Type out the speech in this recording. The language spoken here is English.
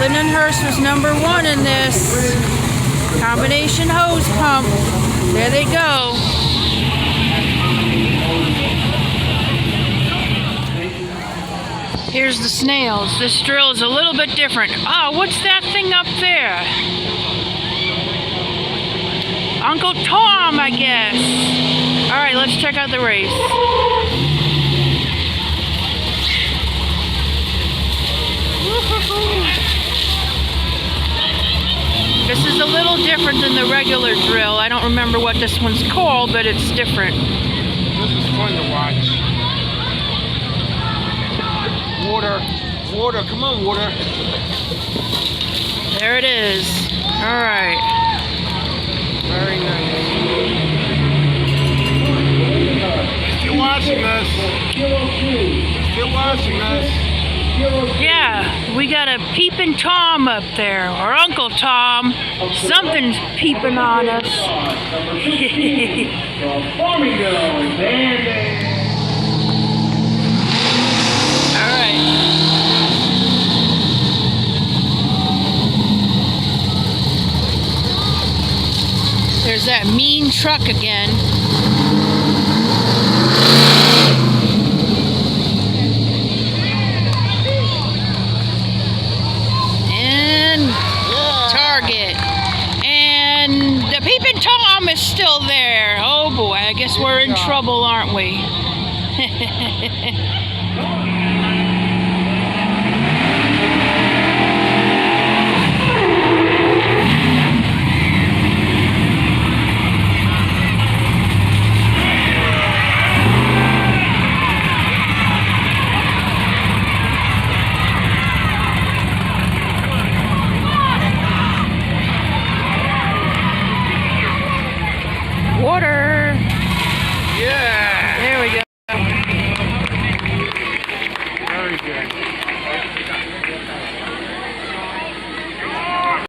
Lindenhurst was #1 in this. Combination hose pump. There they go. Here's the Snails. This drill is a little bit different. Oh, what's that thing up there? Uncle Tom, I guess. All right, let's check out the race. This is a little different than the regular drill. I don't remember what this one's called, but it's different. This is fun to watch. Water, water, come on, water. There it is. All right. Very nice. Still watching us. Still watching us. Yeah, we got a peeping Tom up there, or Uncle Tom. Something's peeping on us. All right. There's that mean truck again. And the peeping Tom is still there. Oh boy, I guess we're in trouble, aren't we? Water.